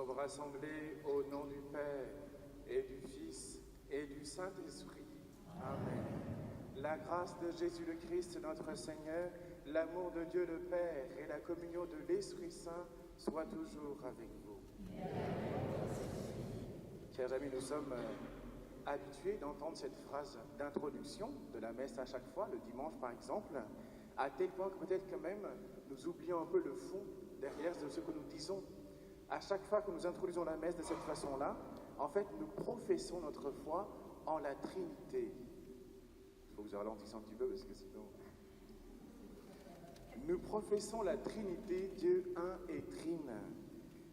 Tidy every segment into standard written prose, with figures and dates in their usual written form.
sommes rassemblés au nom du Père et du Fils et du Saint-Esprit. Amen. La grâce de Jésus le Christ, notre Seigneur, l'amour de Dieu le Père et la communion de l'Esprit Saint soient toujours avec vous. Chers amis, nous sommes habitués d'entendre cette phrase d'introduction de la messe à chaque fois, le dimanche par exemple, à tel point que peut-être quand même nous oublions un peu le fond derrière de ce que nous disons. À chaque fois que nous introduisons la messe de cette façon-là, en fait, nous professons notre foi en la Trinité. Il faut que je ralentisse un petit peu parce que sinon... Nous professons la Trinité, Dieu un et trine,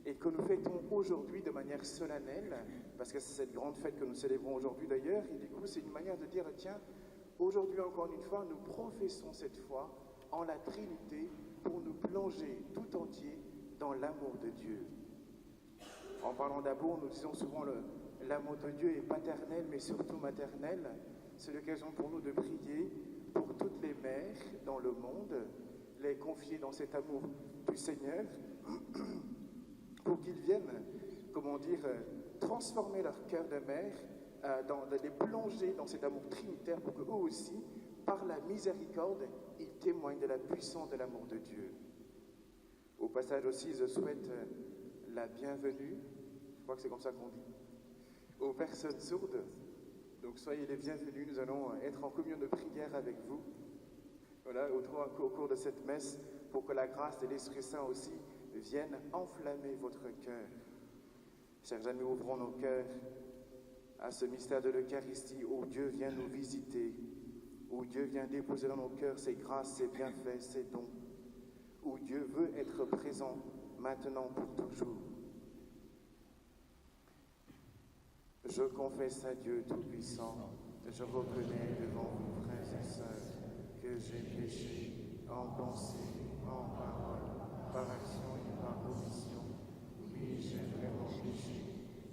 et que nous fêtons aujourd'hui de manière solennelle, parce que c'est cette grande fête que nous célébrons aujourd'hui d'ailleurs, et du coup c'est une manière de dire, tiens, aujourd'hui encore une fois, nous professons cette foi en la Trinité pour nous plonger tout entier dans l'amour de Dieu. En parlant d'amour, nous disons souvent l'amour de Dieu est paternel, mais surtout maternel. C'est l'occasion pour nous de prier pour toutes les mères dans le monde, les confier dans cet amour du Seigneur, pour qu'ils viennent, comment dire, transformer leur cœur de mère, les plonger dans cet amour trinitaire pour qu'eux aussi, par la miséricorde, ils témoignent de la puissance de l'amour de Dieu. Au passage aussi, je souhaite la bienvenue, je crois que c'est comme ça qu'on dit, aux personnes sourdes. Donc soyez les bienvenus, nous allons être en communion de prière avec vous. Voilà, au cours de cette messe, pour que la grâce de l'Esprit Saint aussi vienne enflammer votre cœur. Chers amis, ouvrons nos cœurs à ce mystère de l'Eucharistie où Dieu vient nous visiter, où Dieu vient déposer dans nos cœurs ses grâces, ses bienfaits, ses dons, où Dieu veut être présent maintenant pour toujours. Je confesse à Dieu Tout-Puissant, je reconnais devant vous, frères et sœurs, que j'ai péché en pensée, en parole, par action et par omission. Oui, j'ai vraiment péché.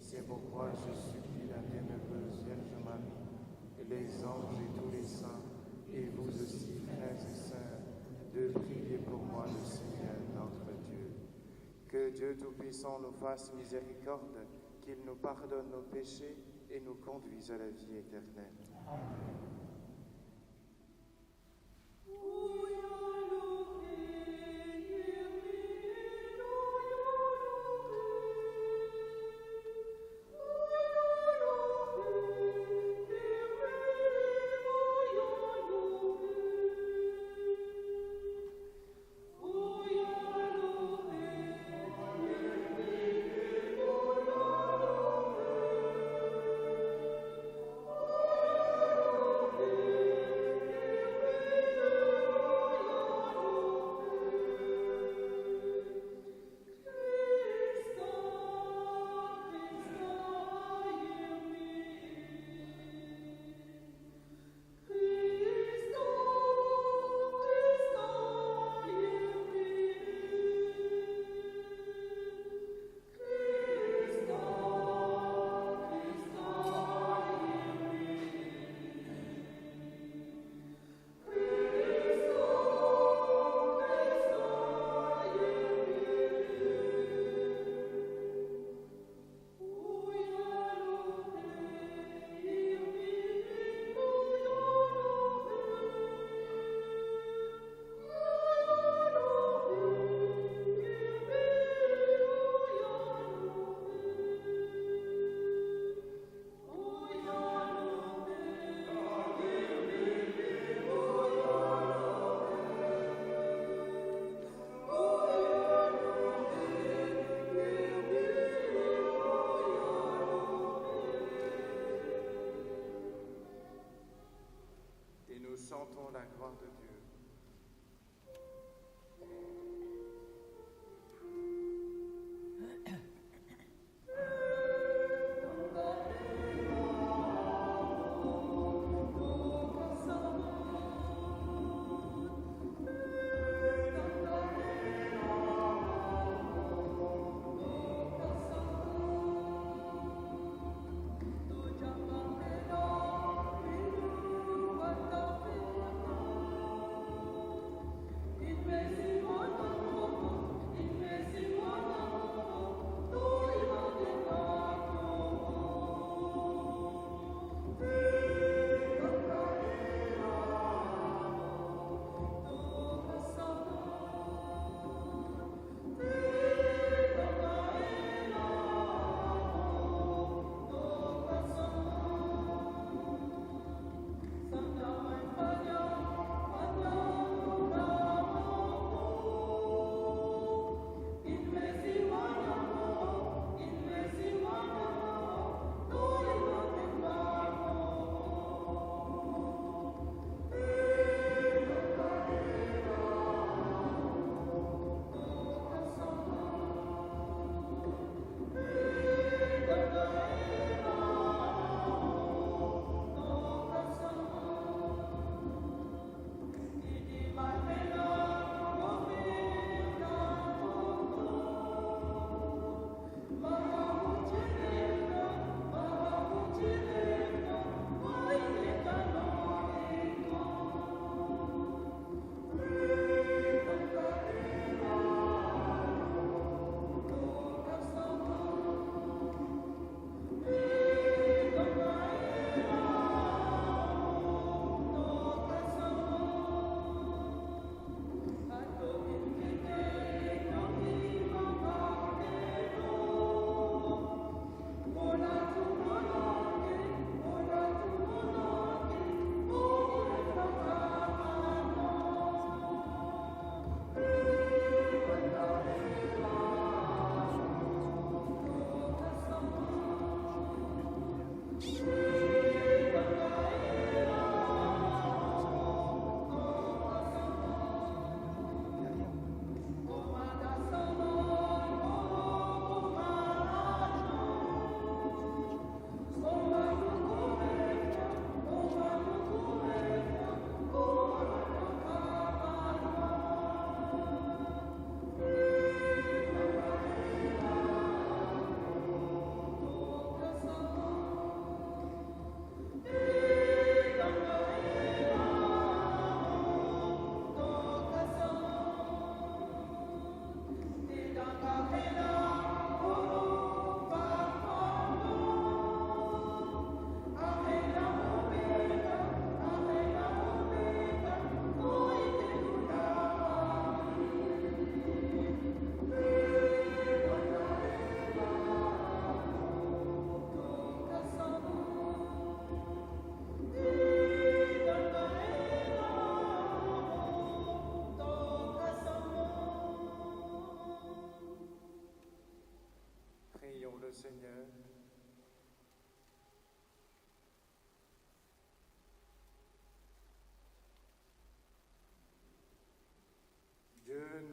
C'est pourquoi je supplie la bienheureuse Vierge Marie, les anges et tous les saints, et vous aussi, frères et sœurs, de prier pour moi le Seigneur notre Dieu. Que Dieu Tout-Puissant nous fasse miséricorde, qu'il nous pardonne nos péchés et nous conduise à la vie éternelle. Amen.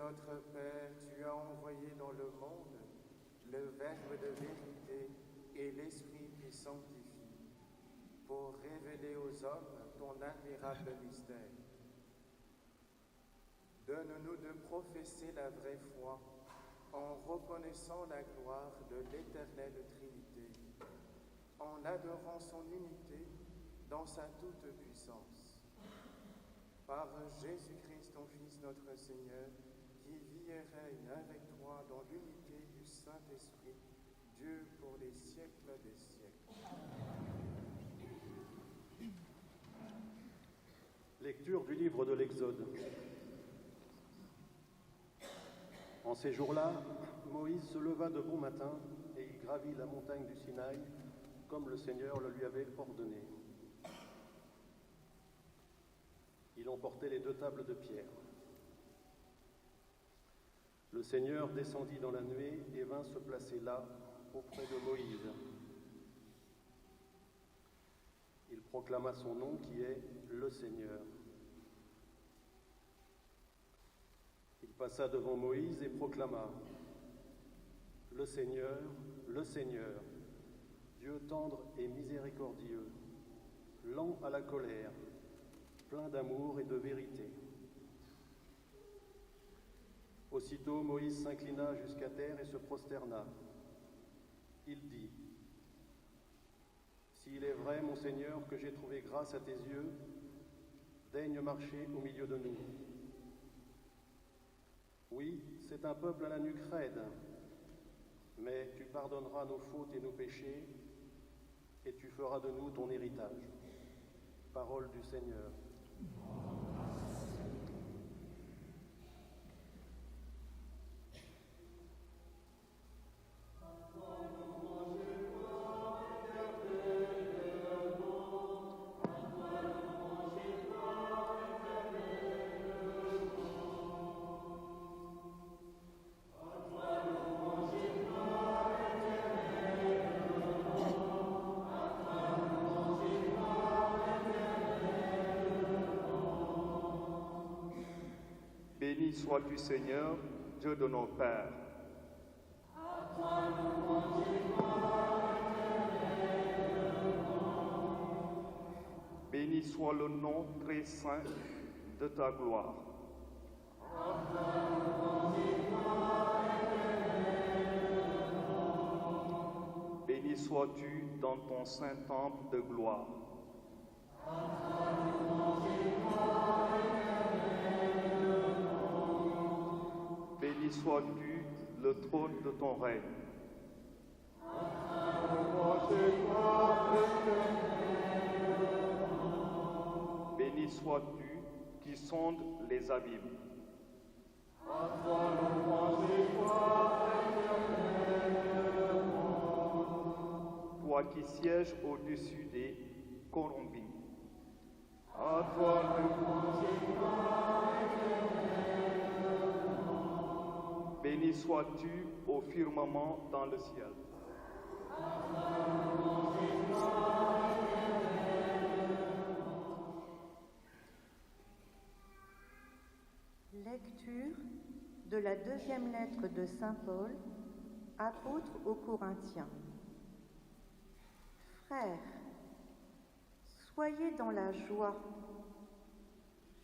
notre Père, tu as envoyé dans le monde le Verbe de vérité et l'Esprit qui sanctifie, pour révéler aux hommes ton admirable mystère. Donne-nous de professer la vraie foi en reconnaissant la gloire de l'éternelle Trinité, en adorant son unité dans sa toute puissance. Par Jésus-Christ, ton Fils, notre Seigneur, qui vit et règne avec toi dans l'unité du Saint-Esprit, Dieu pour les siècles des siècles. Lecture du livre de l'Exode. En ces jours-là, Moïse se leva de bon matin et il gravit la montagne du Sinaï, comme le Seigneur le lui avait ordonné. Il emportait les 2 tables de pierre. Le Seigneur descendit dans la nuée et vint se placer là, auprès de Moïse. Il proclama son nom qui est le Seigneur. Il passa devant Moïse et proclama: le Seigneur, Dieu tendre et miséricordieux, lent à la colère, plein d'amour et de vérité. Aussitôt Moïse s'inclina jusqu'à terre et se prosterna. Il dit: s'il est vrai, mon Seigneur, que j'ai trouvé grâce à tes yeux, daigne marcher au milieu de nous. Oui, c'est un peuple à la nuque raide, mais tu pardonneras nos fautes et nos péchés, et tu feras de nous ton héritage. Parole du Seigneur. Béni sois-tu, Seigneur, Dieu de nos pères. À toi nous louanges, Béni soit le nom très saint de ta gloire. Béni sois-tu dans ton saint temple de gloire. Béni sois-tu le trône de ton règne. Béni sois-tu qui sondes les abîmes. Toi qui sièges au-dessus des colombines. À toi béni sois-tu au firmament dans le ciel. Lecture de la 2e lettre de Saint Paul, apôtre aux Corinthiens. Frères, soyez dans la joie,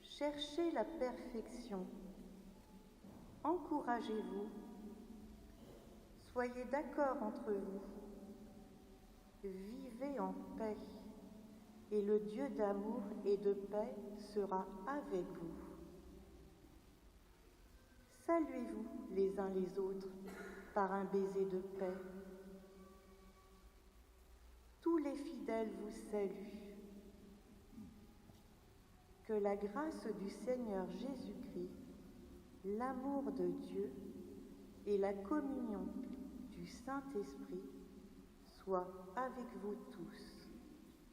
cherchez la perfection, encouragez-vous, soyez d'accord entre vous, vivez en paix, et le Dieu d'amour et de paix sera avec vous. Saluez-vous les uns les autres par un baiser de paix. Tous les fidèles vous saluent. Que la grâce du Seigneur Jésus-Christ, l'amour de Dieu et la communion du Saint-Esprit soient avec vous tous.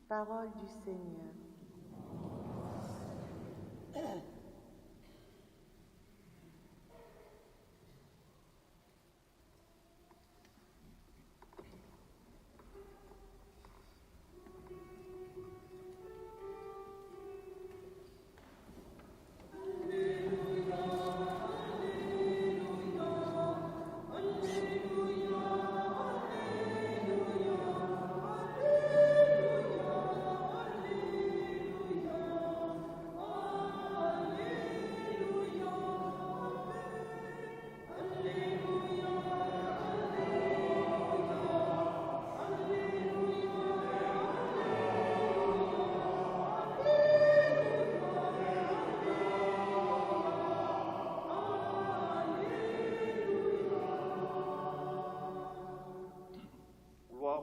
Parole du Seigneur.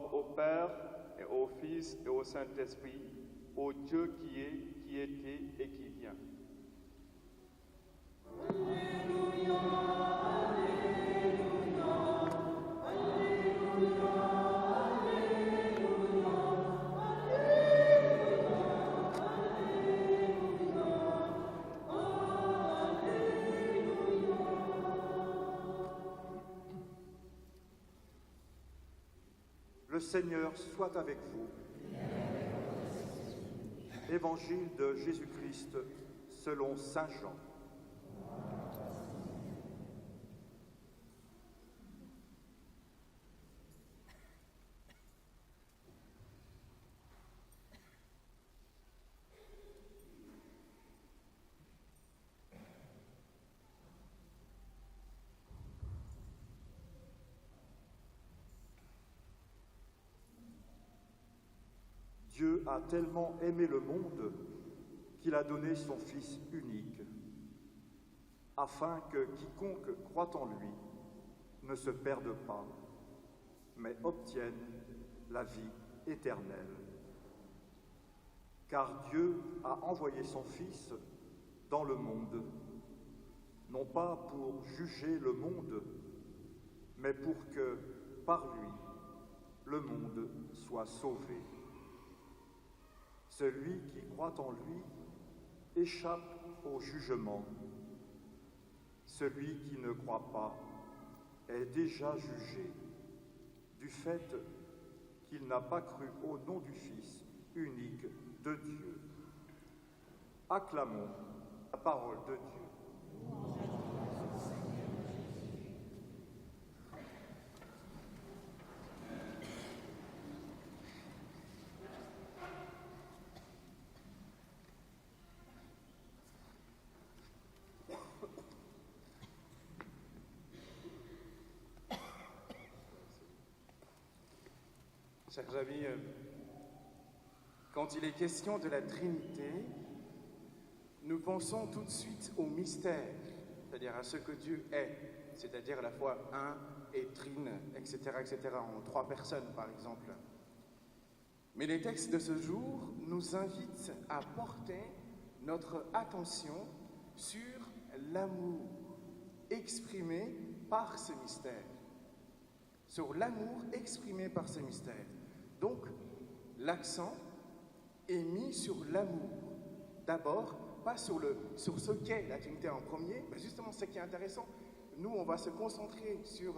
Gloire au Père et au Fils et au Saint-Esprit, au Dieu qui est, qui était et qui vient. Le Seigneur soit avec vous. Évangile de Jésus-Christ selon Saint Jean. Dieu a tellement aimé le monde qu'il a donné son Fils unique, afin que quiconque croit en lui ne se perde pas, mais obtienne la vie éternelle. Car Dieu a envoyé son Fils dans le monde, non pas pour juger le monde, mais pour que, par lui, le monde soit sauvé. Celui qui croit en lui échappe au jugement. Celui qui ne croit pas est déjà jugé du fait qu'il n'a pas cru au nom du Fils unique de Dieu. Acclamons la parole de Dieu. Chers amis, quand il est question de la Trinité, nous pensons tout de suite au mystère, c'est-à-dire à ce que Dieu est, c'est-à-dire à la fois un et trine, etc., en trois personnes par exemple. Mais les textes de ce jour nous invitent à porter notre attention sur l'amour exprimé par ce mystère. Sur l'amour exprimé par ce mystère. Donc, l'accent est mis sur l'amour. D'abord, pas sur ce qu'est la Trinité en premier, mais justement ce qui est intéressant. Nous, on va se concentrer sur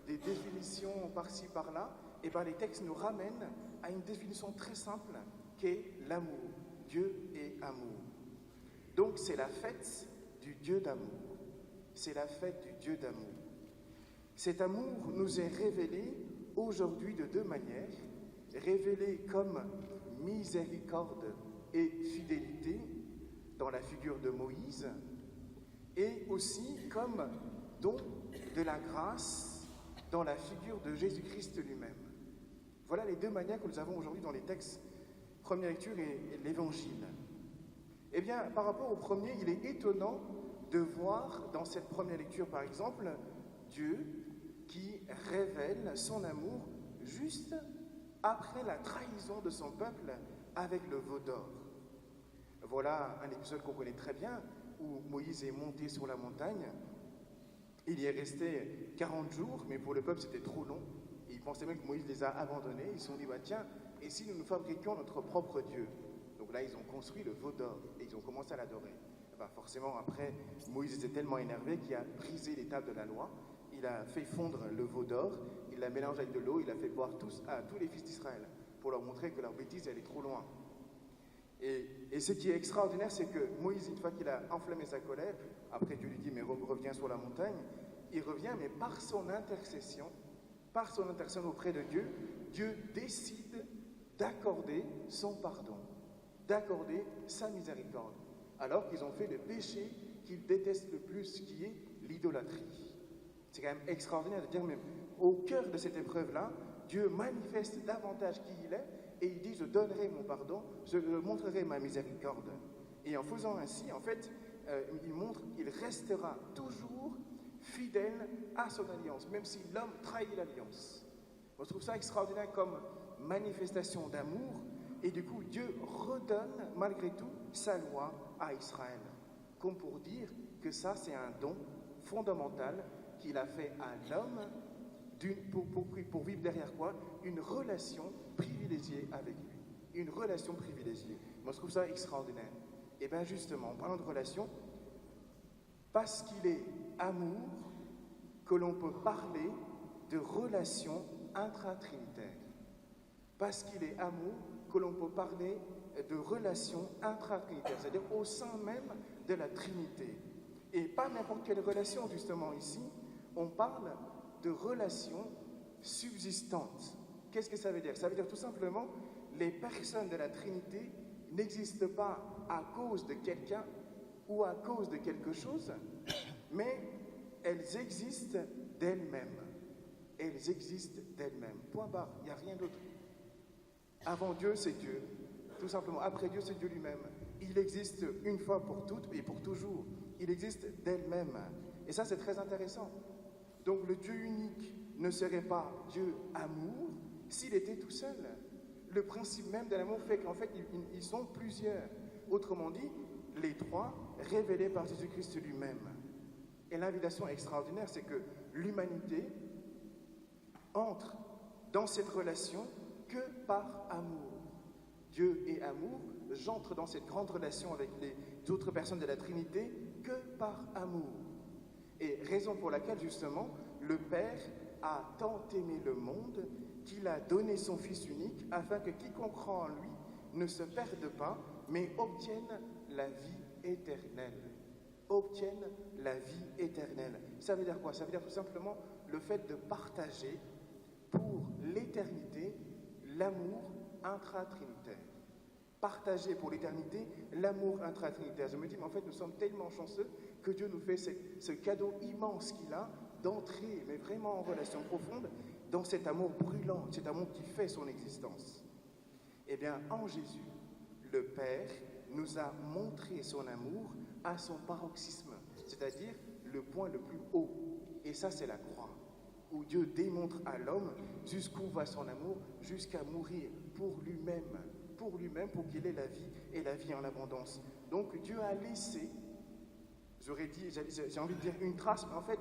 des définitions par-ci, par-là, et bien les textes nous ramènent à une définition très simple qu'est l'amour. Dieu est amour. Donc, c'est la fête du Dieu d'amour. C'est la fête du Dieu d'amour. Cet amour nous est révélé aujourd'hui de deux manières, révélé comme miséricorde et fidélité dans la figure de Moïse, et aussi comme don de la grâce dans la figure de Jésus-Christ lui-même. Voilà les deux manières que nous avons aujourd'hui dans les textes, première lecture et l'Évangile. Eh bien, par rapport au premier, il est étonnant de voir dans cette première lecture, par exemple, Dieu qui révèle son amour juste après la trahison de son peuple avec le veau d'or. Voilà un épisode qu'on connaît très bien, où Moïse est monté sur la montagne. Il y est resté 40 jours, mais pour le peuple c'était trop long. Et ils pensaient même que Moïse les a abandonnés. Ils se sont dit, bah, tiens, et si nous nous fabriquions notre propre Dieu? Donc là, ils ont construit le veau d'or et ils ont commencé à l'adorer. Bah, forcément, après, Moïse était tellement énervé qu'il a brisé les tables de la loi. Il a fait fondre le veau d'or, il l'a mélangé avec de l'eau, il l'a fait boire à tous les fils d'Israël pour leur montrer que leur bêtise elle est trop loin. Et ce qui est extraordinaire, c'est que Moïse, une fois qu'il a enflammé sa colère, après Dieu lui dit mais reviens sur la montagne, il revient, mais par son intercession auprès de Dieu, Dieu décide d'accorder son pardon, d'accorder sa miséricorde, alors qu'ils ont fait le péché qu'ils détestent le plus, qui est l'idolâtrie. C'est quand même extraordinaire de dire, même au cœur de cette épreuve-là, Dieu manifeste davantage qui il est et il dit, je donnerai mon pardon, je montrerai ma miséricorde. Et en faisant ainsi, en fait, il montre qu'il restera toujours fidèle à son alliance, même si l'homme trahit l'alliance. On trouve ça extraordinaire comme manifestation d'amour. Et du coup, Dieu redonne malgré tout sa loi à Israël. Comme pour dire que ça, c'est un don fondamental qu'il a fait à l'homme pour vivre derrière quoi? Une relation privilégiée avec lui. Une relation privilégiée. Moi, je trouve ça extraordinaire. Et bien justement, en parlant de relation, parce qu'il est amour, que l'on peut parler de relation intra-trinitaire. Parce qu'il est amour, que l'on peut parler de relation intra-trinitaire, c'est-à-dire au sein même de la Trinité. Et pas n'importe quelle relation, justement, ici, on parle de relations subsistantes. Qu'est-ce que ça veut dire? Ça veut dire tout simplement, les personnes de la Trinité n'existent pas à cause de quelqu'un ou à cause de quelque chose, mais elles existent d'elles-mêmes. Elles existent d'elles-mêmes. Point barre, il n'y a rien d'autre. Avant Dieu, c'est Dieu. Tout simplement. Après Dieu, c'est Dieu lui-même. Il existe une fois pour toutes et pour toujours. Il existe d'elle-même. Et ça, c'est très intéressant. Donc, le Dieu unique ne serait pas Dieu amour s'il était tout seul. Le principe même de l'amour fait qu'en fait, ils sont plusieurs. Autrement dit, les trois révélés par Jésus-Christ lui-même. Et l'invitation extraordinaire, c'est que l'humanité entre dans cette relation que par amour. Dieu est amour, j'entre dans cette grande relation avec les autres personnes de la Trinité que par amour. Et raison pour laquelle, justement, le Père a tant aimé le monde qu'il a donné son Fils unique afin que quiconque croit en lui ne se perde pas, mais obtienne la vie éternelle. Obtienne la vie éternelle. Ça veut dire quoi? Ça veut dire tout simplement le fait de partager pour l'éternité l'amour intra-trinitaire. Partager pour l'éternité l'amour intra-trinitaire. Je me dis, mais en fait, nous sommes tellement chanceux que Dieu nous fait ce cadeau immense qu'il a d'entrer, mais vraiment en relation profonde, dans cet amour brûlant, cet amour qui fait son existence. Eh bien, en Jésus, le Père nous a montré son amour à son paroxysme, c'est-à-dire le point le plus haut. Et ça, c'est la croix, où Dieu démontre à l'homme jusqu'où va son amour, jusqu'à mourir pour lui-même, pour qu'il ait la vie et la vie en abondance. Donc Dieu a laissé, j'ai envie de dire une trace, mais en fait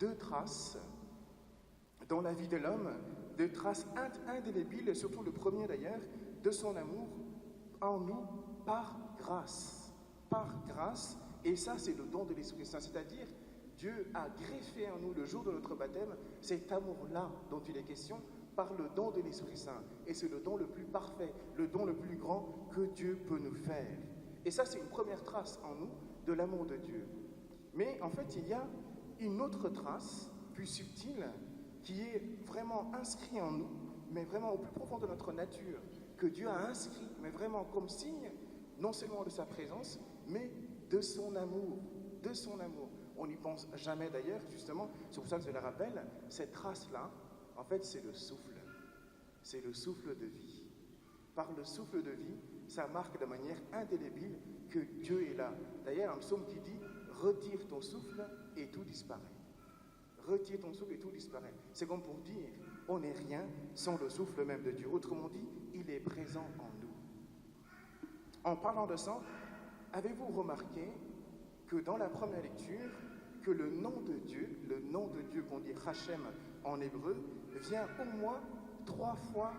2 traces dans la vie de l'homme, 2 traces indélébiles, surtout le premier d'ailleurs, de son amour en nous par grâce. Par grâce, et ça c'est le don de l'Esprit Saint, c'est-à-dire Dieu a greffé en nous le jour de notre baptême cet amour-là dont il est question par le don de l'Esprit Saint. Et c'est le don le plus parfait, le don le plus grand que Dieu peut nous faire. Et ça, c'est une première trace en nous de l'amour de Dieu. Mais en fait, il y a une autre trace, plus subtile, qui est vraiment inscrite en nous, mais vraiment au plus profond de notre nature, que Dieu a inscrit, mais vraiment comme signe, non seulement de sa présence, mais de son amour, de son amour. On n'y pense jamais d'ailleurs, justement, c'est pour ça que je le rappelle, cette trace-là, en fait, c'est le souffle de vie. Par le souffle de vie, ça marque de manière indélébile que Dieu est là. D'ailleurs, un psaume qui dit « Retire ton souffle et tout disparaît ». Retire ton souffle et tout disparaît. C'est comme pour dire « On n'est rien sans le souffle même de Dieu ». Autrement dit, il est présent en nous. En parlant de ça, avez-vous remarqué que dans la première lecture, que le nom de Dieu qu'on dit Hachem en hébreu, vient au moins 3 fois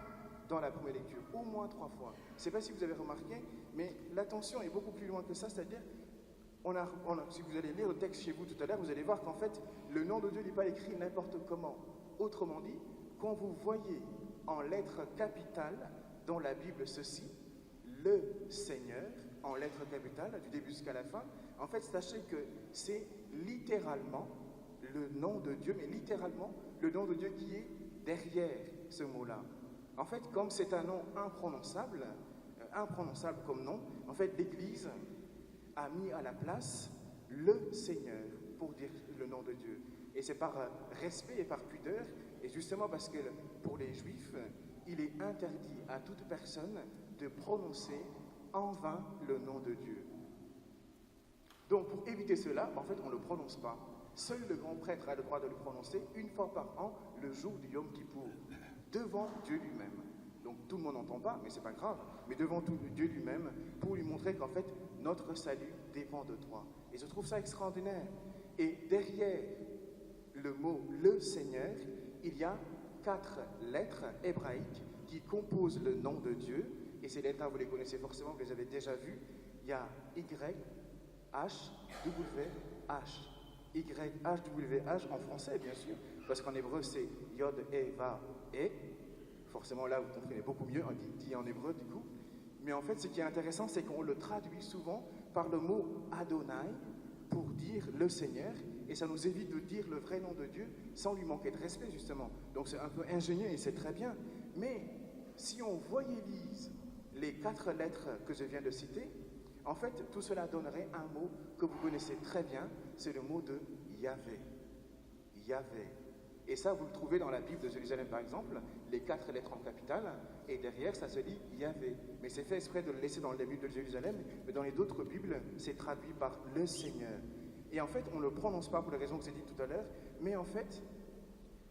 dans la première lecture, au moins 3 fois. Je ne sais pas si vous avez remarqué, mais l'attention est beaucoup plus loin que ça, c'est-à-dire, si vous allez lire le texte chez vous tout à l'heure, vous allez voir qu'en fait, le nom de Dieu n'est pas écrit n'importe comment. Autrement dit, quand vous voyez en lettres capitales dans la Bible ceci, le Seigneur, en lettres capitales, du début jusqu'à la fin, en fait, sachez que c'est littéralement le nom de Dieu, mais littéralement le nom de Dieu qui est derrière ce mot-là. En fait, comme c'est un nom imprononçable comme nom, en fait, l'Église a mis à la place le Seigneur pour dire le nom de Dieu. Et c'est par respect et par pudeur, et justement parce que pour les Juifs, il est interdit à toute personne de prononcer en vain le nom de Dieu. Donc, pour éviter cela, en fait, on ne le prononce pas. Seul le grand prêtre a le droit de le prononcer une fois par an, le jour du Yom Kippour. devant Dieu lui-même. Donc tout le monde n'entend pas, mais c'est pas grave, mais devant tout Dieu lui-même, pour lui montrer qu'en fait, notre salut dépend de toi. Et je trouve ça extraordinaire. Et derrière le mot « le Seigneur », il y a 4 lettres hébraïques qui composent le nom de Dieu. Et ces lettres-là, vous les connaissez forcément, vous les avez déjà vues. Il y a Y, H, W, H. Y, H, W, H en français, bien sûr, parce qu'en hébreu, c'est Yod, E, Va, E. Forcément, là, vous comprenez beaucoup mieux, dit en hébreu, du coup. Mais en fait, ce qui est intéressant, c'est qu'on le traduit souvent par le mot Adonai pour dire le Seigneur, et ça nous évite de dire le vrai nom de Dieu sans lui manquer de respect, justement. Donc c'est un peu ingénieux et c'est très bien. Mais si on voyélise les 4 lettres que je viens de citer, en fait, tout cela donnerait un mot que vous connaissez très bien, c'est le mot de Yahvé. Yahvé. Et ça, vous le trouvez dans la Bible de Jérusalem, par exemple, les 4 lettres en capitale, et derrière, ça se dit Yahvé. Mais c'est fait exprès de le laisser dans la Bible de Jérusalem, mais dans les autres Bibles, c'est traduit par le Seigneur. Et en fait, on ne le prononce pas pour les raisons que j'ai dites tout à l'heure, mais en fait,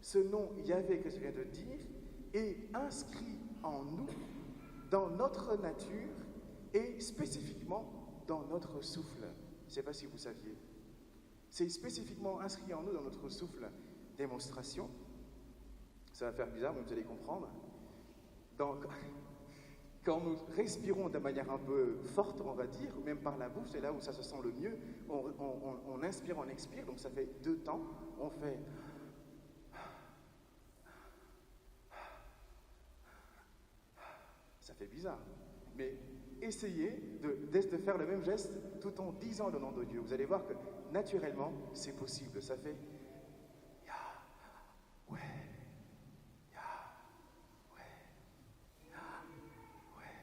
ce nom Yahvé que je viens de dire est inscrit en nous, dans notre nature, et spécifiquement dans notre souffle. Je ne sais pas si vous saviez. C'est spécifiquement inscrit en nous dans notre souffle. Démonstration. Ça va faire bizarre, mais vous allez comprendre. Donc, quand nous respirons de manière un peu forte, on va dire, même par la bouche, c'est là où ça se sent le mieux. On inspire, on expire, donc ça fait 2 temps. On fait... Ça fait bizarre. Mais essayez de faire le même geste tout en disant le nom de Dieu. Vous allez voir que naturellement, c'est possible. Ça fait Yahweh, Yahweh, Yahweh.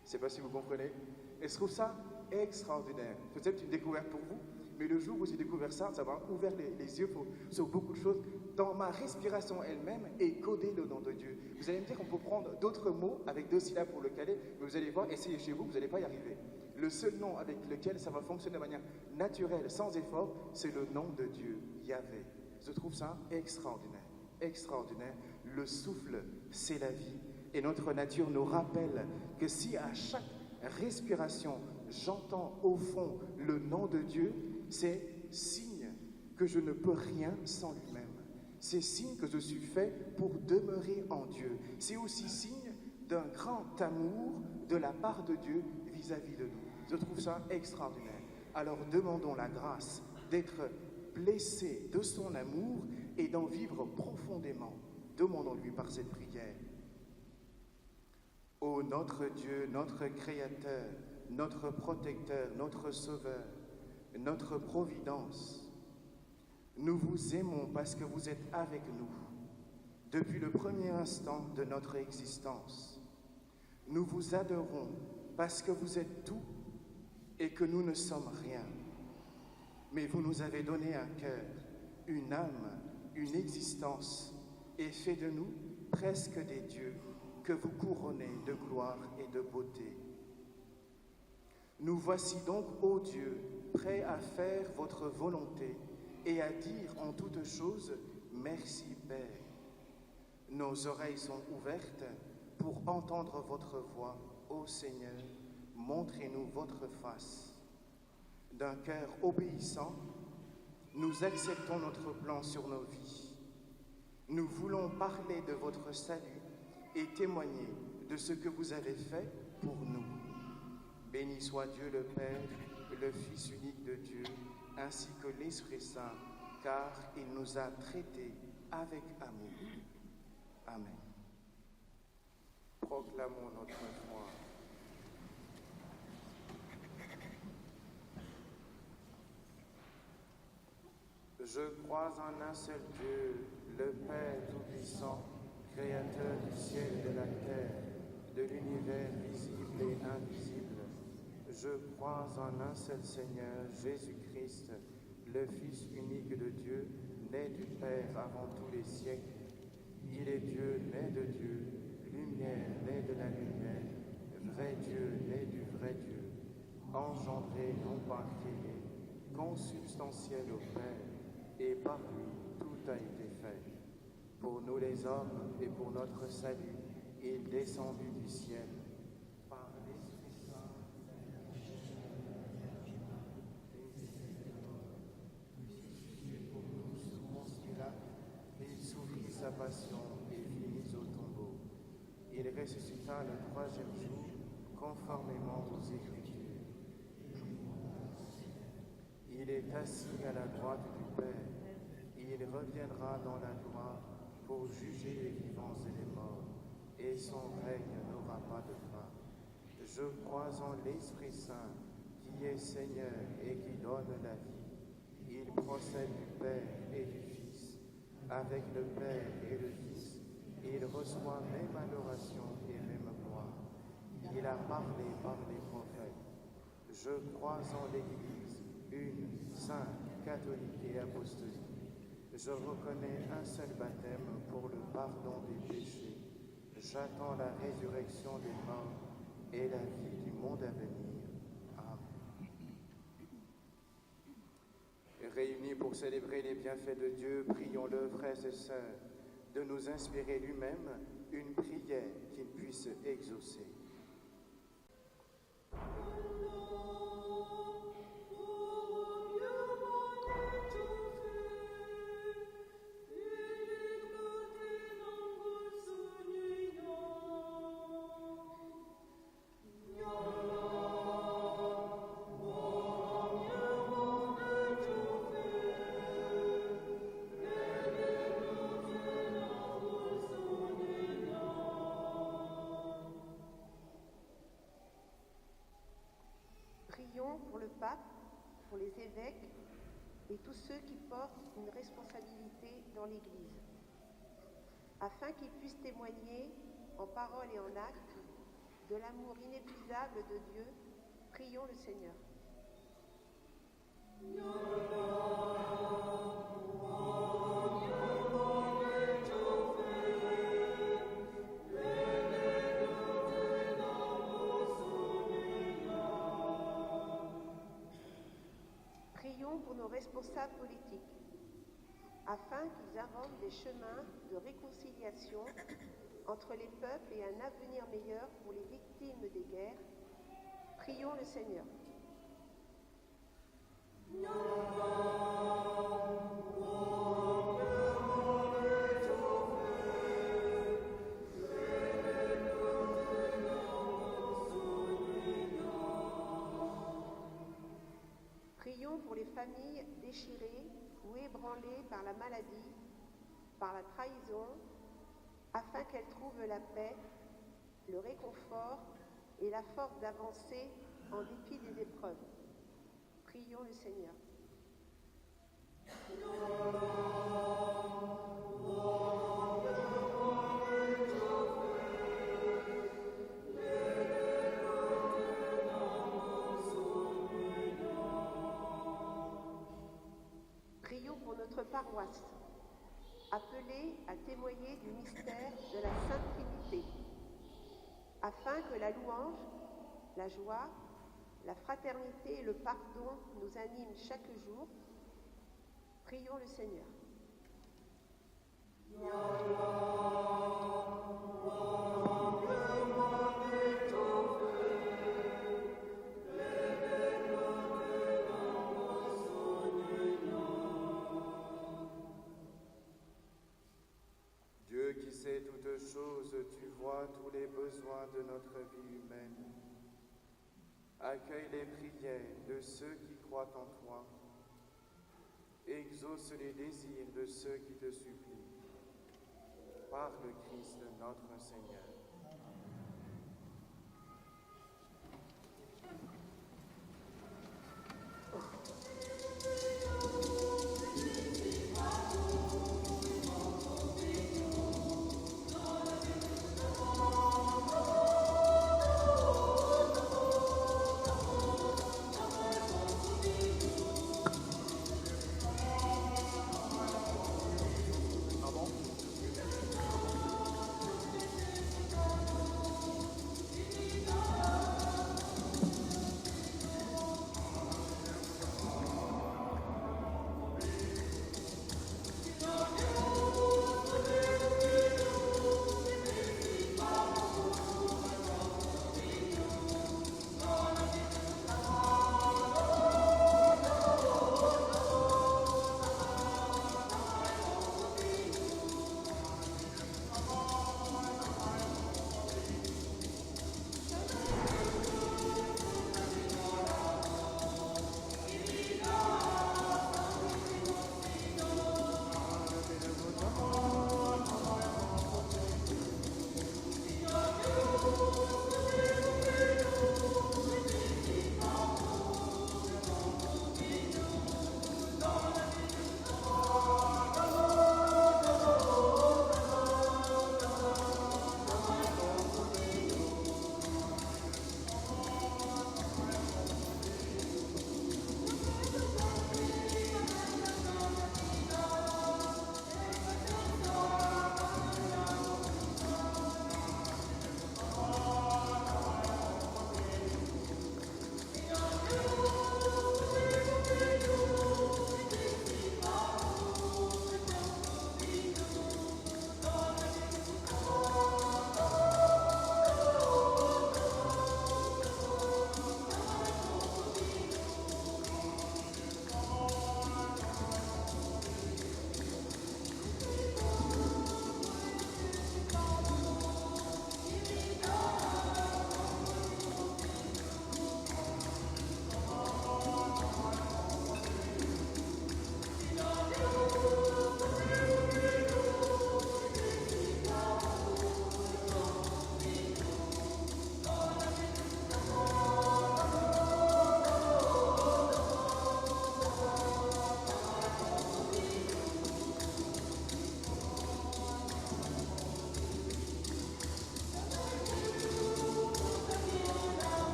Je ne sais pas si vous comprenez. Et je trouve ça extraordinaire. Peut-être une découverte pour vous, mais le jour où j'ai découvert ça, ça m'a ouvert les yeux sur beaucoup de choses. Dans ma respiration elle-même est codé le nom de Dieu. Vous allez me dire qu'on peut prendre d'autres mots avec 2 syllabes pour le caler, mais vous allez voir, essayez chez vous, vous n'allez pas y arriver. Le seul nom avec lequel ça va fonctionner de manière naturelle, sans effort, c'est le nom de Dieu, Yahvé. Je trouve ça extraordinaire, extraordinaire. Le souffle, c'est la vie. Et notre nature nous rappelle que si à chaque respiration, j'entends au fond le nom de Dieu, c'est signe que je ne peux rien sans lui-même. C'est signe que je suis fait pour demeurer en Dieu. C'est aussi signe d'un grand amour de la part de Dieu vis-à-vis de nous. Je trouve ça extraordinaire. Alors demandons la grâce d'être blessés de son amour et d'en vivre profondément. Demandons-lui par cette prière. Ô notre Dieu, notre Créateur, notre Protecteur, notre Sauveur, notre Providence, nous vous aimons parce que vous êtes avec nous depuis le premier instant de notre existence. Nous vous adorons parce que vous êtes tout et que nous ne sommes rien. Mais vous nous avez donné un cœur, une âme, une existence et fait de nous presque des dieux que vous couronnez de gloire et de beauté. Nous voici donc, ô Dieu, prêts à faire votre volonté et à dire en toutes choses « Merci Père ». Nos oreilles sont ouvertes pour entendre votre voix, ô Seigneur, montrez-nous votre face. D'un cœur obéissant, nous acceptons notre plan sur nos vies. Nous voulons parler de votre salut et témoigner de ce que vous avez fait pour nous. Béni soit Dieu le Père, le Fils unique de Dieu, ainsi que l'Esprit Saint, car il nous a traités avec amour. Amen. Proclamons notre foi. Je crois en un seul Dieu, le Père Tout-Puissant, Créateur du ciel et de la terre, de l'univers visible et invisible. Je crois en un seul Seigneur, Jésus-Christ, le Fils unique de Dieu, né du Père avant tous les siècles. Il est Dieu, né de Dieu, lumière, né de la lumière, vrai Dieu, né du vrai Dieu, engendré, non pas créé, consubstantiel au Père, et par lui tout a été fait. Pour nous les hommes et pour notre salut, il descendu du ciel. Par l'Esprit Saint, pour nous sous Ponce Pilate, il souffrit sa passion et fut mis au tombeau. Il ressuscita le troisième jour, conformément aux Écritures. Il est assis à la droite du Père. Il reviendra dans la gloire pour juger les vivants et les morts, et son règne n'aura pas de fin. Je crois en l'Esprit Saint, qui est Seigneur et qui donne la vie. Il procède du Père et du Fils. Avec le Père et le Fils, il reçoit même adoration et même gloire. Il a parlé par les prophètes. Je crois en l'Église, une, sainte, catholique et apostolique. Je reconnais un seul baptême pour le pardon des péchés. J'attends la résurrection des morts et la vie du monde à venir. Amen. Réunis pour célébrer les bienfaits de Dieu, prions-le, frères et sœurs, de nous inspirer lui-même une prière qu'il puisse exaucer. Prions pour le pape, pour les évêques et tous ceux qui portent une responsabilité dans l'Église, afin qu'ils puissent témoigner en parole et en acte de l'amour inépuisable de Dieu. Prions le Seigneur. Prions pour nos responsables politiques, afin qu'ils inventent des chemins de réconciliation entre les peuples et un avenir meilleur pour les victimes des guerres. Prions le Seigneur. Prions pour les familles déchirées ou ébranlées par la maladie, par la trahison, afin qu'elles trouvent la paix, le réconfort et la force d'avancer en dépit des épreuves. Prions le Seigneur. Prions pour notre paroisse, appelée à témoigner du mystère de la Sainte Trinité, afin que la louange, la joie, la fraternité et le pardon nous animent chaque jour. Prions le Seigneur. Dieu qui sait toutes choses, tu vois tous les besoins de notre vie humaine. Accueille les prières de ceux qui croient en toi. Exauce les désirs de ceux qui te supplient. Par le Christ notre Seigneur.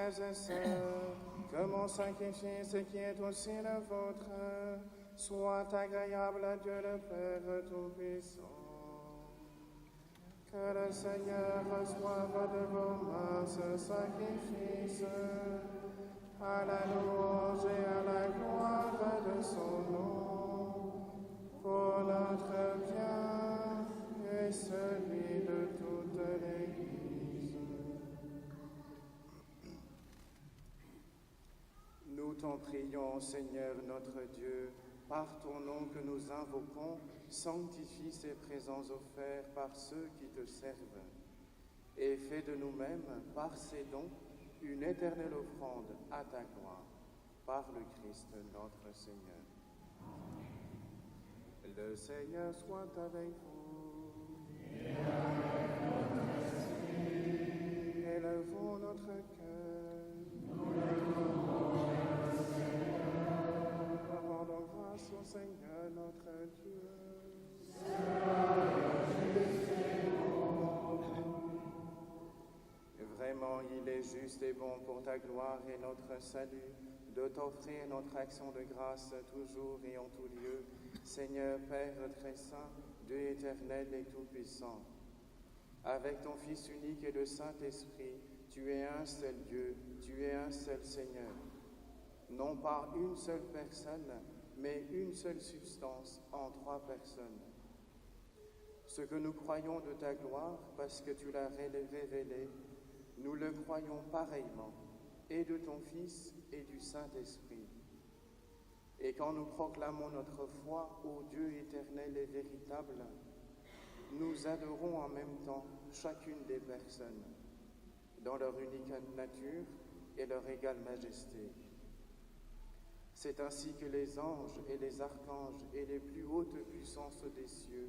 Frères et sœurs, que mon sacrifice qui est aussi le vôtre soit agréable à Dieu le Père Tout-Puissant. Que le Seigneur reçoive de vos mains ce sacrifice à la louange et à la gloire de son nom, pour notre bien et celui de toute l'Église. Nous t'en prions, Seigneur notre Dieu, par ton nom que nous invoquons, sanctifie ces présents offerts par ceux qui te servent, et fais de nous-mêmes, par ces dons, une éternelle offrande à ta gloire, par le Christ notre Seigneur. Le Seigneur soit avec vous. Élevons notre cœur. Rendons grâce au Seigneur notre Dieu. Vraiment, il est juste et bon pour ta gloire et notre salut de t'offrir notre action de grâce toujours et en tout lieu, Seigneur Père très saint, Dieu éternel et tout-puissant. Avec ton Fils unique et le Saint-Esprit, tu es un seul Dieu, tu es un seul Seigneur. Non pas une seule personne, mais une seule substance en trois personnes. Ce que nous croyons de ta gloire, parce que tu l'as révélé, nous le croyons pareillement, et de ton Fils et du Saint-Esprit. Et quand nous proclamons notre foi au Dieu éternel et véritable, nous adorons en même temps chacune des personnes, dans leur unique nature et leur égale majesté. C'est ainsi que les anges et les archanges et les plus hautes puissances des cieux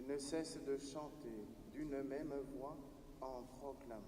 ne cessent de chanter d'une même voix en proclamant.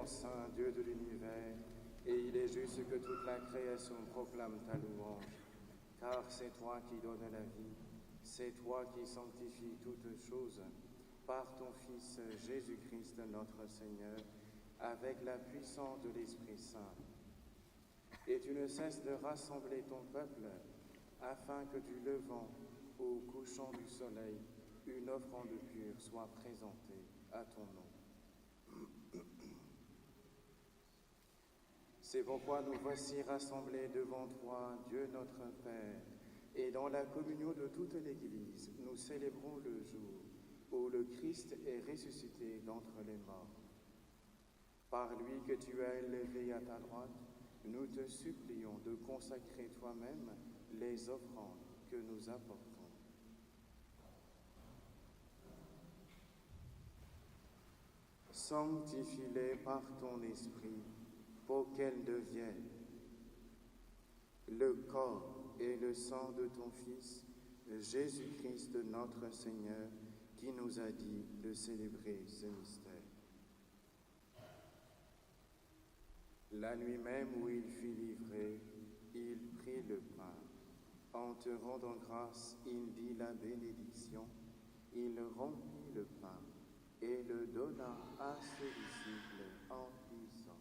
Saint Dieu de l'univers, et il est juste que toute la création proclame ta louange, car c'est toi qui donnes la vie, c'est toi qui sanctifies toutes choses, par ton Fils Jésus-Christ notre Seigneur, avec la puissance de l'Esprit Saint. Et tu ne cesses de rassembler ton peuple, afin que du levant au couchant du soleil, une offrande pure soit présentée à ton nom. C'est pourquoi nous voici rassemblés devant toi, Dieu notre Père, et dans la communion de toute l'Église, nous célébrons le jour où le Christ est ressuscité d'entre les morts. Par lui que tu as élevé à ta droite, nous te supplions de consacrer toi-même les offrandes que nous apportons. Sanctifie-les par ton esprit pour qu'elles deviennent le corps et le sang de ton Fils, Jésus-Christ notre Seigneur, qui nous a dit de célébrer ce mystère. La nuit même où il fut livré, il prit le pain. En te rendant grâce, il dit la bénédiction. Il rompit le pain et le donna à ses disciples en disant: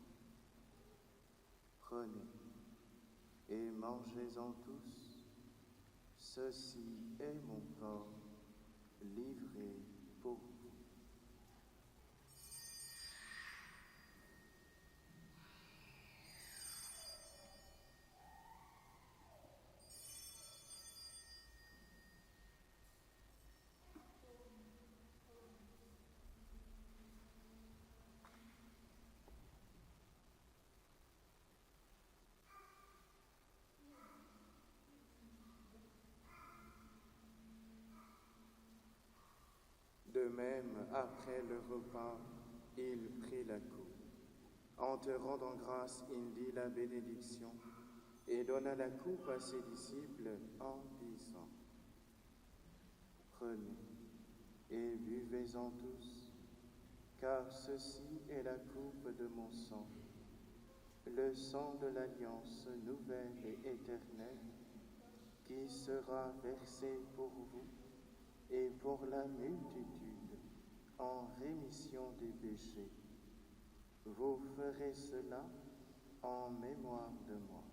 Prenez et mangez-en tous. Ceci est mon corps livré pour vous. De même, après le repas, il prit la coupe. En te rendant grâce, il dit la bénédiction et donna la coupe à ses disciples en disant: Prenez et buvez-en tous, car ceci est la coupe de mon sang, le sang de l'alliance nouvelle et éternelle, qui sera versé pour vous et pour la multitude en rémission des péchés. Vous ferez cela en mémoire de moi.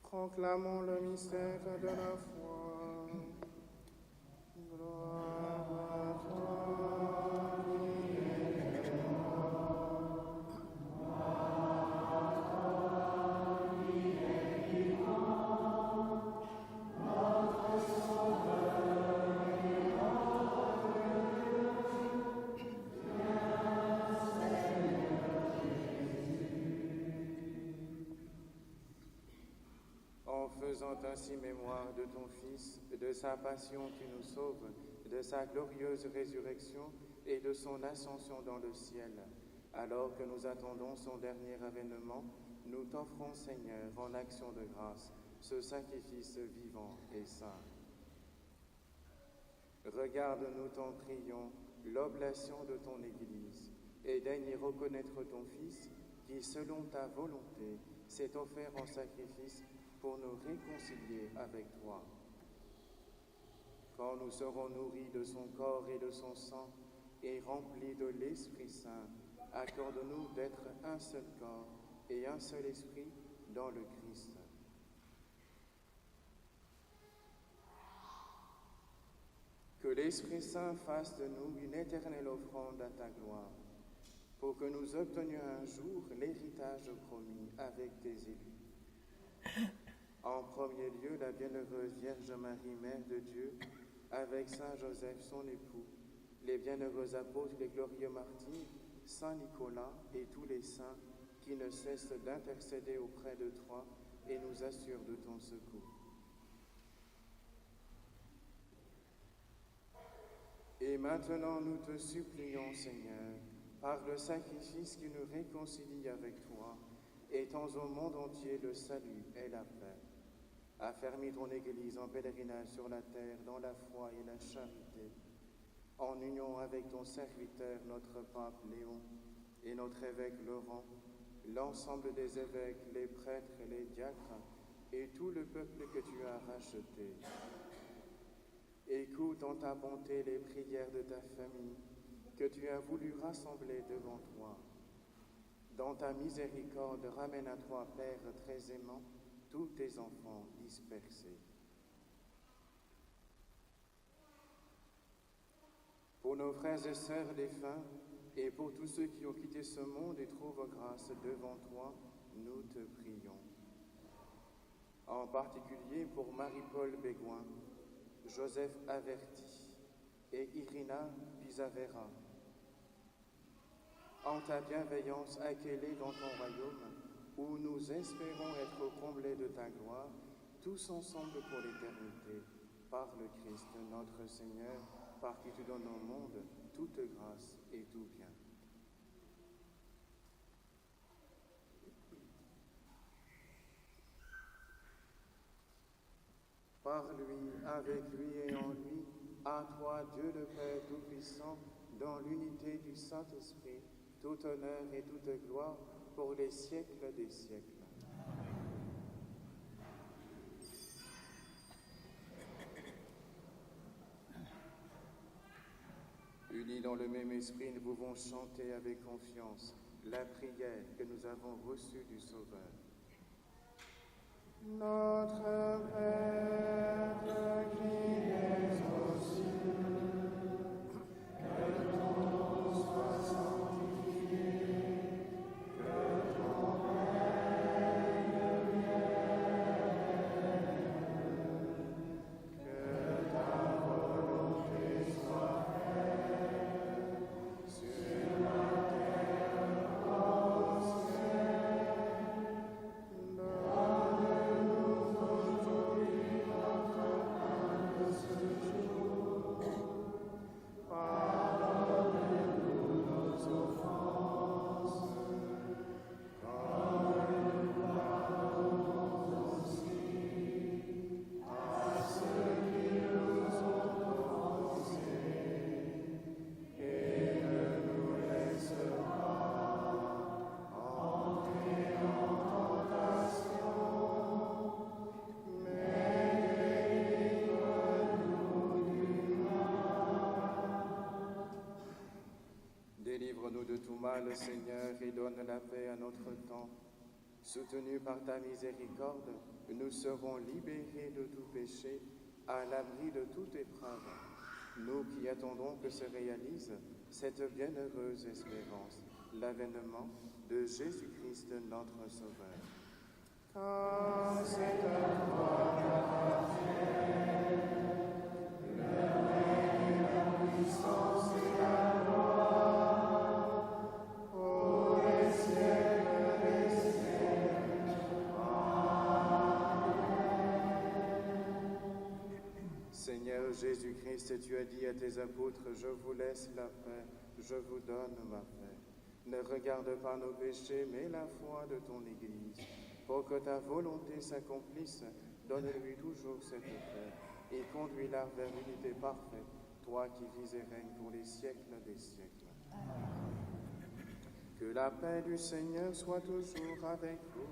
Proclamons le mystère de la foi. Gloire à toi, en faisant ainsi mémoire de ton Fils, de sa passion qui nous sauve, de sa glorieuse résurrection et de son ascension dans le ciel. Alors que nous attendons son dernier avènement, nous t'offrons, Seigneur, en action de grâce, ce sacrifice vivant et saint. Regarde-nous, t'en prions, l'oblation de ton Église, et daigne y reconnaître ton Fils, qui, selon ta volonté, s'est offert en sacrifice pour nous réconcilier avec toi. Quand nous serons nourris de son corps et de son sang, et remplis de l'Esprit Saint, accorde-nous d'être un seul corps et un seul esprit dans le Christ. Que l'Esprit Saint fasse de nous une éternelle offrande à ta gloire, pour que nous obtenions un jour l'héritage promis avec tes élus. En premier lieu, la bienheureuse Vierge Marie, Mère de Dieu, avec Saint Joseph, son époux, les bienheureux apôtres, les glorieux martyrs, Saint Nicolas et tous les saints qui ne cessent d'intercéder auprès de toi et nous assurent de ton secours. Et maintenant, nous te supplions, Seigneur, par le sacrifice qui nous réconcilie avec toi, étends au monde entier le salut et la paix. Affermis ton Église en pèlerinage sur la terre dans la foi et la charité, en union avec ton serviteur, notre pape Léon, et notre évêque Laurent, l'ensemble des évêques, les prêtres et les diacres, et tout le peuple que tu as racheté. Écoute en ta bonté les prières de ta famille, que tu as voulu rassembler devant toi. Dans ta miséricorde, ramène à toi, Père très aimant, tous tes enfants dispersés. Pour nos frères et sœurs défunts, et pour tous ceux qui ont quitté ce monde et trouvent grâce devant toi, nous te prions. En particulier pour Marie-Paul Bégoin, Joseph Averti et Irina Pisavera. En ta bienveillance, accueille-les dans ton royaume, où nous espérons être comblés de ta gloire, tous ensemble pour l'éternité, par le Christ notre Seigneur, par qui tu donnes au monde toute grâce et tout bien. Par lui, avec lui et en lui, à toi, Dieu le Père Tout-Puissant, dans l'unité du Saint-Esprit, tout honneur et toute gloire pour les siècles des siècles. Unis dans le même esprit, nous pouvons chanter avec confiance la prière que nous avons reçue du Sauveur. Notre Père qui es aux cieux, que ton nom soit sanctifié, que ton règne vienne, que ta volonté soit faite sur la terre comme au ciel. Donne-nous aujourd'hui notre pain de ce jour. Pardonne-nous nos offenses, comme nous pardonnons aussi à ceux qui nous ont offensés. Et ne nous laisse pas entrer en tentation, mais délivre-nous du mal. Délivre-nous de tout mal, Seigneur, et donne la paix à notre temps. Soutenus par ta miséricorde, nous serons libérés de tout péché, à l'abri de toute épreuve. Nous qui attendons que se réalise cette bienheureuse espérance, l'avènement de Jésus-Christ notre Sauveur. Car c'est à toi qu'appartiennent le règne, la puissance et la gloire, pour les siècles des siècles. Amen. Seigneur Jésus-Christ, tu as dit à tes apôtres, je vous laisse la paix, je vous donne ma paix. Ne regarde pas nos péchés, mais la foi de ton Église. Pour que ta volonté s'accomplisse, donne-lui toujours cette paix et conduis-la vers l'unité parfaite, toi qui vis et règnes pour les siècles des siècles. Que la paix du Seigneur soit toujours avec vous.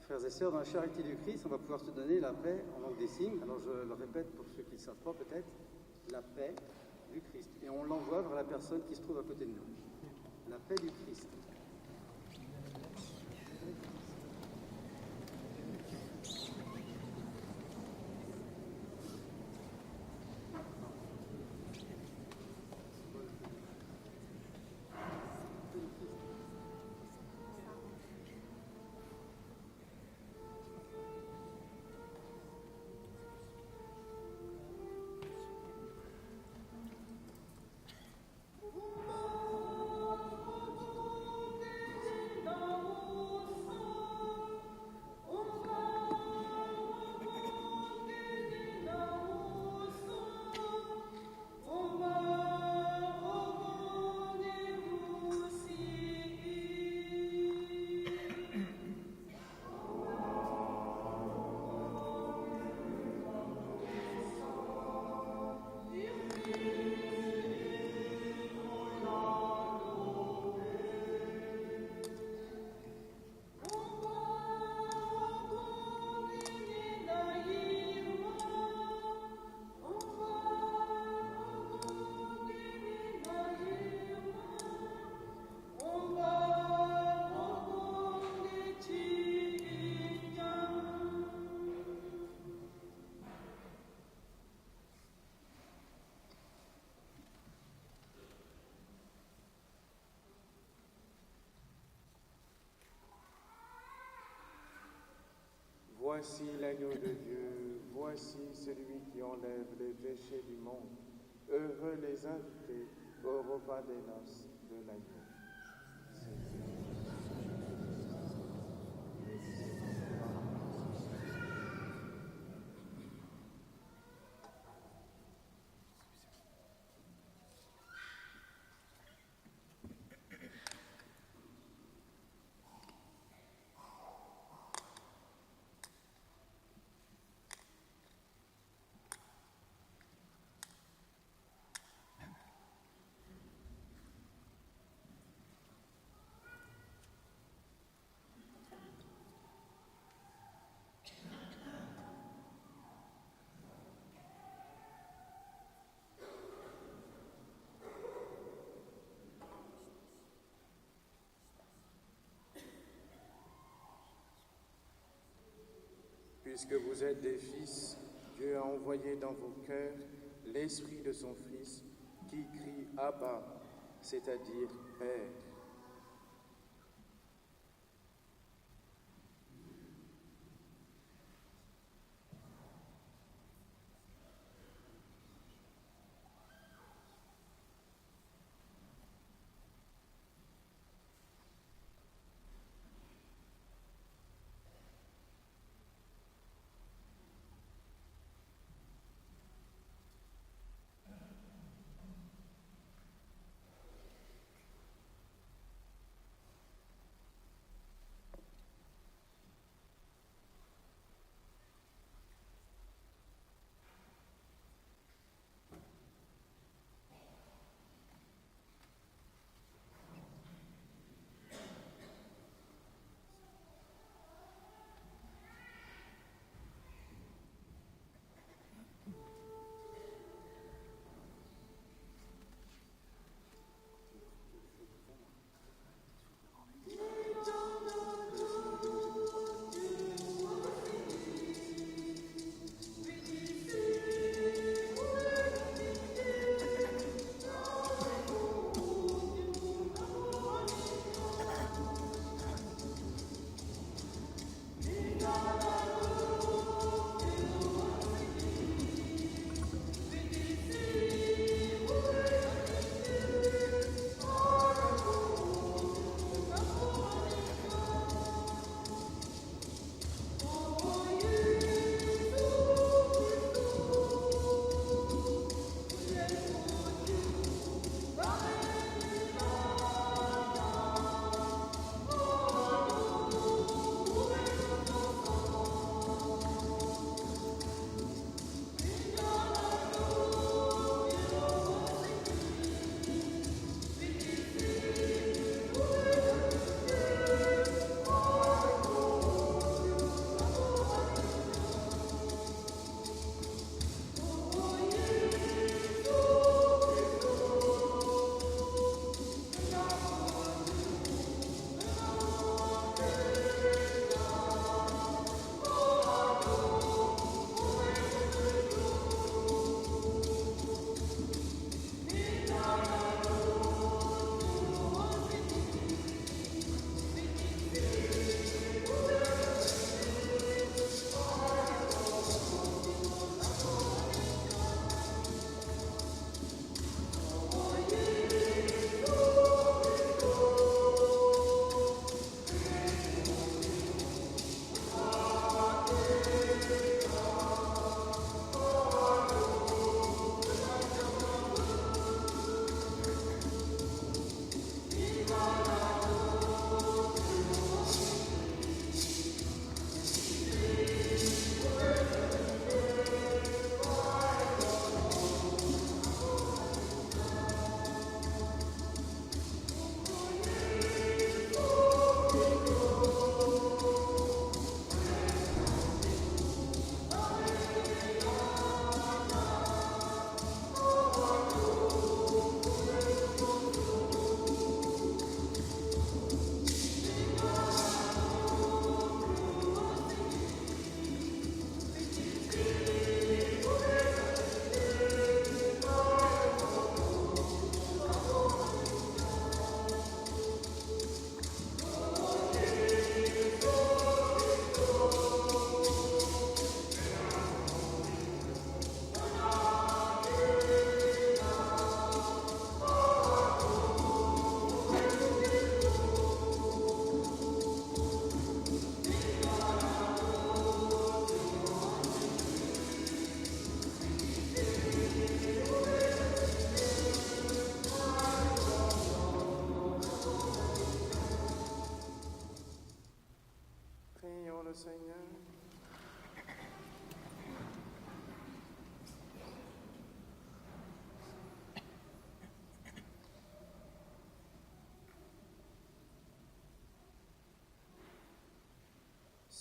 Frères et sœurs, dans la charité du Christ, on va pouvoir se donner la paix en langue des signes. Alors je le répète pour ceux qui ne savent pas peut-être, la paix du Christ. Et on l'envoie vers la personne qui se trouve à côté de nous. La paix du Christ. Voici l'agneau de Dieu, voici celui qui enlève les péchés du monde. Heureux les invités au repas des noces de l'agneau. Puisque vous êtes des fils, Dieu a envoyé dans vos cœurs l'esprit de son Fils qui crie Abba, c'est-à-dire Père.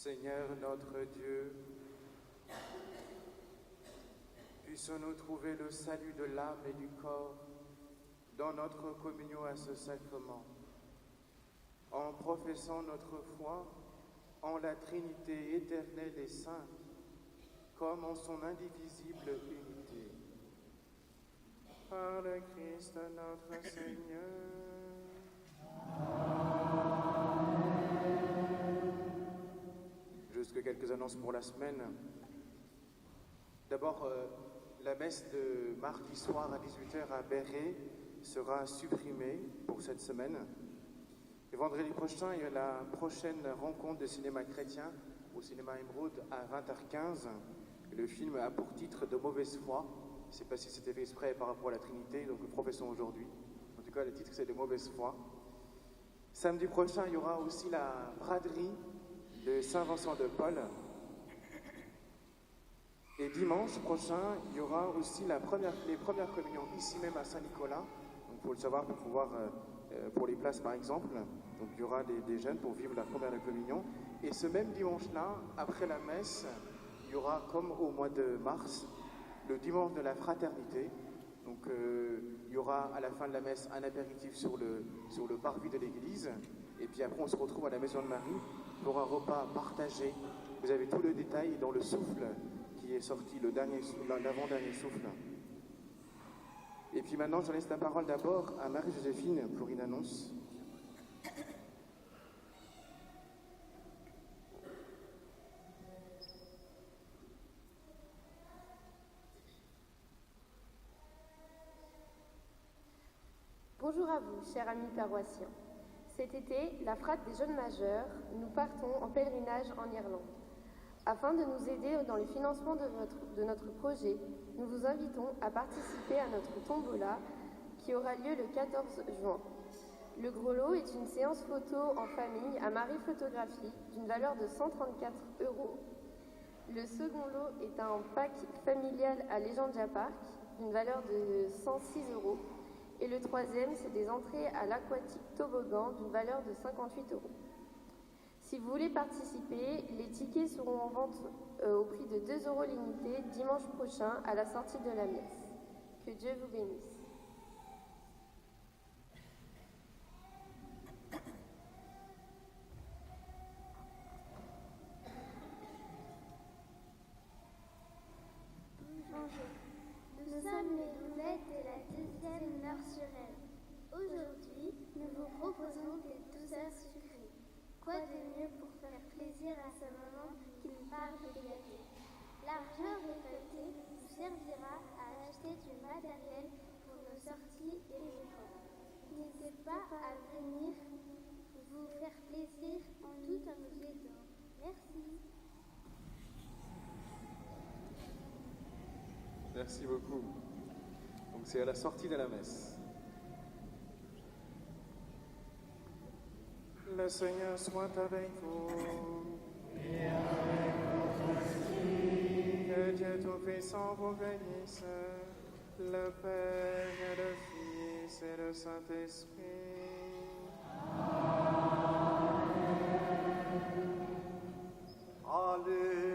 Seigneur notre Dieu, puissions-nous trouver le salut de l'âme et du corps dans notre communion à ce sacrement, en professant notre foi en la Trinité éternelle et sainte, comme en son indivisible unité. Par le Christ notre Seigneur. Juste quelques annonces pour la semaine. D'abord, la messe de mardi soir à 18h à Béret sera supprimée pour cette semaine. Et vendredi prochain, il y a la prochaine rencontre de cinéma chrétien au cinéma Émeraude à 20h15. Le film a pour titre De mauvaise foi. Je ne sais pas si c'était fait exprès par rapport à la Trinité, donc nous professons aujourd'hui. En tout cas, le titre c'est De mauvaise foi. Samedi prochain, il y aura aussi la braderie de Saint-Vincent de Paul. Et dimanche prochain, il y aura aussi les premières communions ici même à Saint-Nicolas. Donc, il faut le savoir pour pouvoir, pour les places par exemple. Donc, il y aura des jeunes pour vivre la première communion. Et ce même dimanche-là, après la messe, il y aura, comme au mois de mars, le dimanche de la fraternité. Donc, il y aura à la fin de la messe un apéritif sur le parvis de l'église. Et puis après, on se retrouve à la Maison de Marie pour un repas partagé. Vous avez tout le détail dans le souffle qui est sorti, l'avant-dernier souffle. Et puis maintenant, je laisse la parole d'abord à Marie-Joséphine pour une annonce. Bonjour à vous, chers amis paroissiens. Cet été, la frate des jeunes majeurs, nous partons en pèlerinage en Irlande. Afin de nous aider dans le financement de notre projet, nous vous invitons à participer à notre tombola qui aura lieu le 14 juin. Le gros lot est une séance photo en famille à Marie Photographie d'une valeur de 134 €. Le second lot est un pack familial à Legendia Park d'une valeur de 106 €. Et le troisième, c'est des entrées à l'Aquatique Toboggan d'une valeur de 58 €. Si vous voulez participer, les tickets seront en vente au prix de 2 € l'unité dimanche prochain à la sortie de la messe. Que Dieu vous bénisse. Bonjour, nous sommes les Louvettes de la 2e Nord sur Aisne. Aujourd'hui, nous vous proposons des douceurs sucrées. Quoi de mieux pour faire plaisir à sa maman qu'une part de gâteau? L'argent récolté nous servira à acheter du matériel pour nos sorties et les écoles. N'hésitez pas à venir vous faire plaisir tout en nous aidant. Merci. Merci beaucoup. Donc c'est à la sortie de la messe. Le Seigneur soit avec vous. Et avec votre esprit. Que Dieu Tout-Puissant vous bénisse, le Père et le Fils et le Saint-Esprit. Amen.